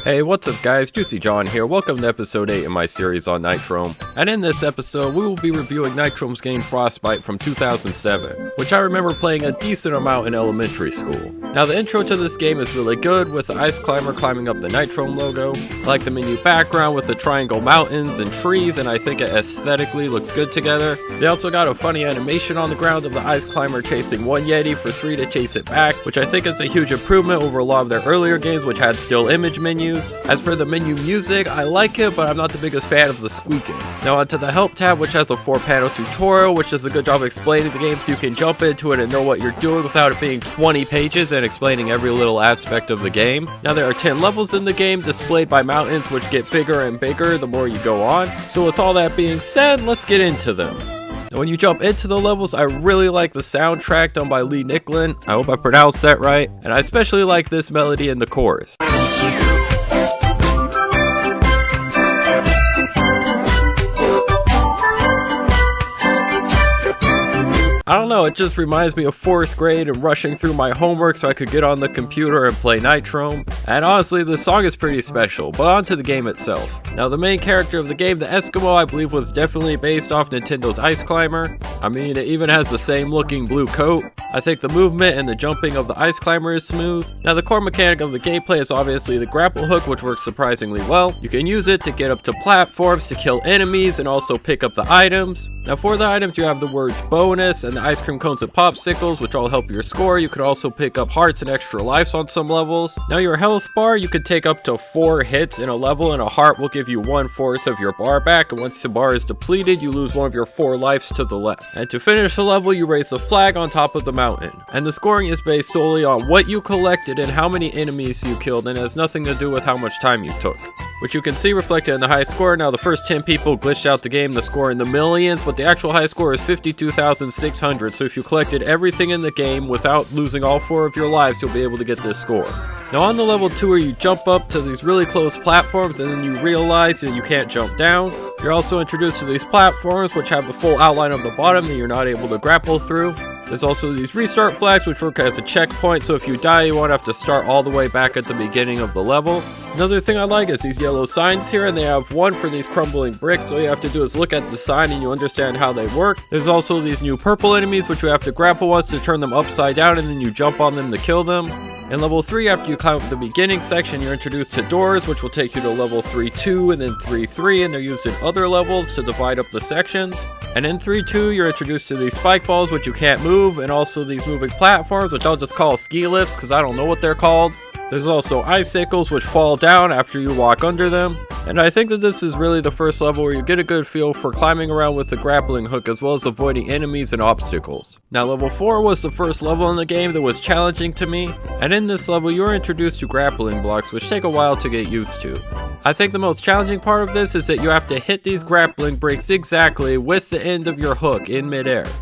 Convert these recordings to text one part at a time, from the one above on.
Hey, what's up guys, Juicy John here. Welcome to episode 8 in my series on Nitrome. And in this episode, we will be reviewing Nitrome's game Frostbite from 2007, which I remember playing a decent amount in elementary school. Now the intro to this game is really good, with the ice climber climbing up the Nitrome logo. I like the menu background with the triangle mountains and trees, and I think it aesthetically looks good together. They also got a funny animation on the ground of the ice climber chasing one Yeti for 3 to chase it back, which I think is a huge improvement over a lot of their earlier games which had still image menus. As for the menu music, I like it, but I'm not the biggest fan of the squeaking. Now onto the help tab, which has a 4-panel tutorial, which does a good job explaining the game so you can jump into it and know what you're doing without it being 20 pages and explaining every little aspect of the game. Now there are 10 levels in the game, displayed by mountains, which get bigger and bigger the more you go on. So with all that being said, let's get into them. Now when you jump into the levels, I really like the soundtrack done by Lee Nicklin. I hope I pronounced that right. And I especially like this melody in the chorus. I don't know, it just reminds me of 4th grade and rushing through my homework so I could get on the computer and play Nitrome. And honestly, this song is pretty special, but on to the game itself. Now the main character of the game, the Eskimo, I believe was definitely based off Nintendo's Ice Climber. I mean, it even has the same looking blue coat. I think the movement and the jumping of the ice climber is smooth. Now the core mechanic of the gameplay is obviously the grapple hook, which works surprisingly well. You can use it to get up to platforms, to kill enemies, and also pick up the items. Now for the items, you have the words bonus and the ice cream cones and popsicles, which all help your score. You could also pick up hearts and extra lives on some levels. Now your health bar, you could take up to 4 hits in a level, and a heart will give you 1/4 of your bar back, and once the bar is depleted, you lose one of your 4 lives to the left. And to finish the level, you raise the flag on top of the mountain. And the scoring is based solely on what you collected and how many enemies you killed, and has nothing to do with how much time you took, which you can see reflected in the high score. Now the first 10 people glitched out the game, the score in the millions, but the actual high score is 52,600, so if you collected everything in the game without losing all 4 of your lives, you'll be able to get this score. Now on the level 2, where you jump up to these really close platforms and then you realize that you can't jump down, you're also introduced to these platforms which have the full outline of the bottom that you're not able to grapple through. There's also these restart flags which work as a checkpoint, so if you die you won't have to start all the way back at the beginning of the level. Another thing I like is these yellow signs here, and they have one for these crumbling bricks. All you have to do is look at the sign and you understand how they work. There's also these new purple enemies which you have to grapple once to turn them upside down, and then you jump on them to kill them. In level 3, after you climb up the beginning section, you're introduced to doors which will take you to level 3-2 and then 3-3, and they're used in other levels to divide up the sections. And in 3-2, you're introduced to these spike balls which you can't move, and also these moving platforms which I'll just call ski lifts because I don't know what they're called. There's also icicles which fall down after you walk under them. And I think that this is really the first level where you get a good feel for climbing around with the grappling hook as well as avoiding enemies and obstacles. Now level 4 was the first level in the game that was challenging to me, and in this level you're introduced to grappling blocks which take a while to get used to. I think the most challenging part of this is that you have to hit these grappling bricks exactly with the end of your hook in midair.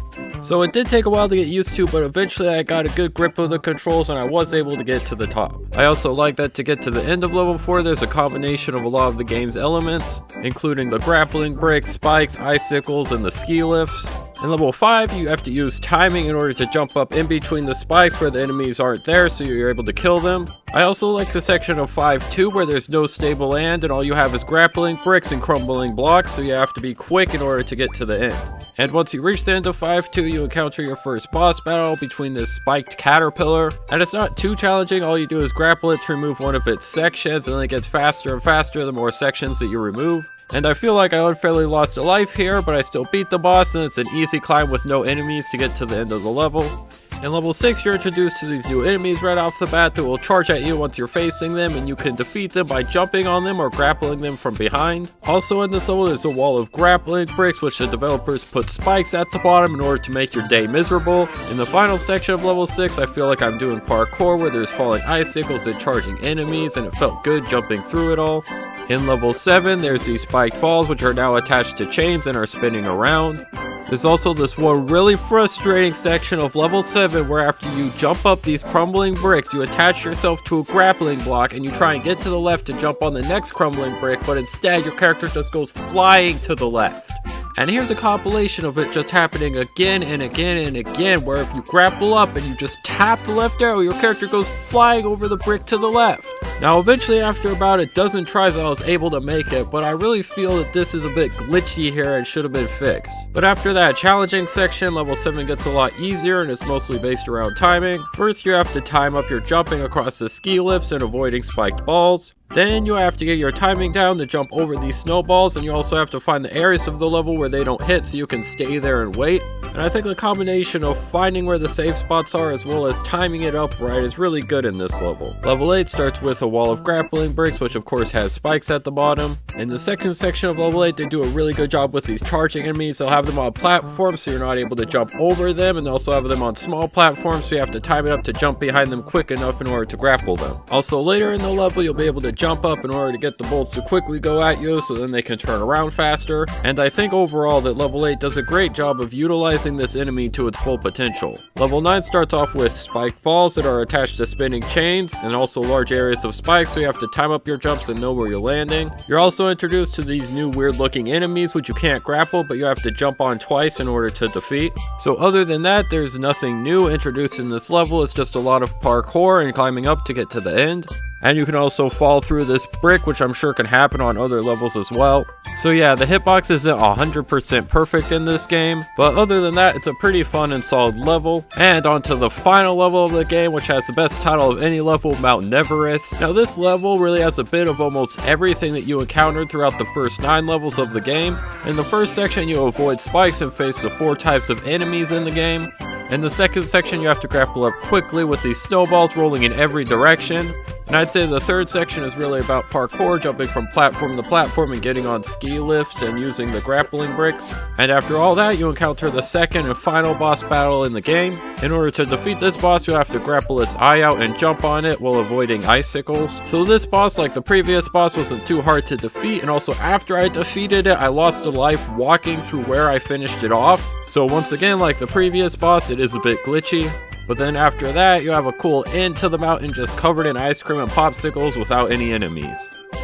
So it did take a while to get used to, but eventually I got a good grip of the controls and I was able to get to the top. I also like that to get to the end of level 4, there's a combination of a lot of the game's elements, including the grappling bricks, spikes, icicles, and the ski lifts. In level 5, you have to use timing in order to jump up in between the spikes where the enemies aren't there, so you're able to kill them. I also like the section of 5-2 where there's no stable land and all you have is grappling bricks and crumbling blocks, so you have to be quick in order to get to the end. And once you reach the end of 5-2, you encounter your first boss battle between this spiked caterpillar. And it's not too challenging, all you do is grapple it to remove one of its sections, and then it gets faster and faster the more sections that you remove. And I feel like I unfairly lost a life here, but I still beat the boss, and it's an easy climb with no enemies to get to the end of the level. In level 6, you're introduced to these new enemies right off the bat that will charge at you once you're facing them, and you can defeat them by jumping on them or grappling them from behind. Also in this level is a wall of grappling bricks which the developers put spikes at the bottom in order to make your day miserable. In the final section of level 6, I feel like I'm doing parkour where there's falling icicles and charging enemies, and it felt good jumping through it all. In level 7, there's these spiked balls which are now attached to chains and are spinning around. There's also this one really frustrating section of level 7 where after you jump up these crumbling bricks, you attach yourself to a grappling block and you try and get to the left to jump on the next crumbling brick, but instead your character just goes flying to the left. And here's a compilation of it just happening again and again and again, where if you grapple up and you just tap the left arrow, your character goes flying over the brick to the left. Now eventually after about a dozen tries I was able to make it, but I really feel that this is a bit glitchy here and should have been fixed. But after that challenging section, level 7 gets a lot easier and it's mostly based around timing. First you have to time up your jumping across the ski lifts and avoiding spiked balls. Then you have to get your timing down to jump over these snowballs, and you also have to find the areas of the level where they don't hit so you can stay there and wait. And I think the combination of finding where the safe spots are as well as timing it up right is really good in this level. Level 8 starts with a wall of grappling bricks, which of course has spikes at the bottom. In the second section of level 8 they do a really good job with these charging enemies. They'll have them on platforms so you're not able to jump over them, and they also have them on small platforms so you have to time it up to jump behind them quick enough in order to grapple them. Also later in the level you'll be able to jump up in order to get the bolts to quickly go at you so then they can turn around faster. And I think overall that level 8 does a great job of utilizing this enemy to its full potential. Level 9 starts off with spiked balls that are attached to spinning chains and also large areas of spikes, so you have to time up your jumps and know where you're landing. You're also introduced to these new weird looking enemies which you can't grapple, but you have to jump on twice in order to defeat. So other than that, there's nothing new introduced in this level. It's just a lot of parkour and climbing up to get to the end. And you can also fall through this brick, which I'm sure can happen on other levels as well. So yeah, the hitbox isn't 100% perfect in this game, but other than that, it's a pretty fun and solid level. And on to the final level of the game, which has the best title of any level, Mount Everest. Now this level really has a bit of almost everything that you encountered throughout the first 9 levels of the game. In the first section, you avoid spikes and face the 4 types of enemies in the game. In the second section, you have to grapple up quickly with these snowballs rolling in every direction. And I'd say the third section is really about parkour, jumping from platform to platform and getting on ski lifts and using the grappling bricks. And after all that, you encounter the second and final boss battle in the game. In order to defeat this boss, you have to grapple its eye out and jump on it while avoiding icicles. So this boss, like the previous boss, wasn't too hard to defeat, and also after I defeated it, I lost a life walking through where I finished it off. So once again, like the previous boss, it is a bit glitchy. But then after that, you have a cool end to the mountain just covered in ice cream and popsicles without any enemies.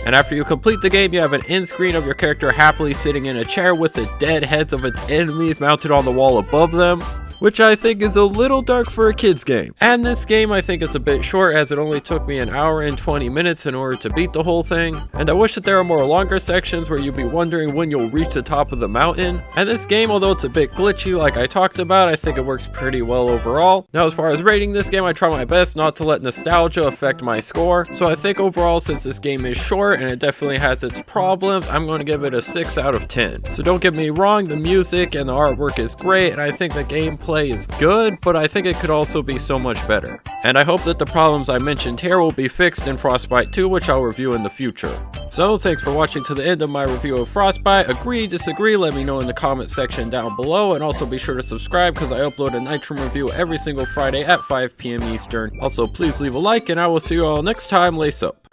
And after you complete the game, you have an end screen of your character happily sitting in a chair with the dead heads of its enemies mounted on the wall above them, which I think is a little dark for a kid's game. And this game I think is a bit short, as it only took me an hour and 20 minutes in order to beat the whole thing. And I wish that there were more longer sections where you'd be wondering when you'll reach the top of the mountain. And this game, although it's a bit glitchy like I talked about, I think it works pretty well overall. Now as far as rating this game, I try my best not to let nostalgia affect my score. So I think overall, since this game is short and it definitely has its problems, I'm going to give it a 6 out of 10. So don't get me wrong, the music and the artwork is great, and I think the gameplay is good, but I think it could also be so much better. And I hope that the problems I mentioned here will be fixed in Frostbite 2, which I'll review in the future. So thanks for watching to the end of my review of Frostbite. Agree, disagree, let me know in the comment section down below, and also be sure to subscribe because I upload a Nitrome review every single Friday at 5 PM Eastern. Also please leave a like, and I will see you all next time. Lace up.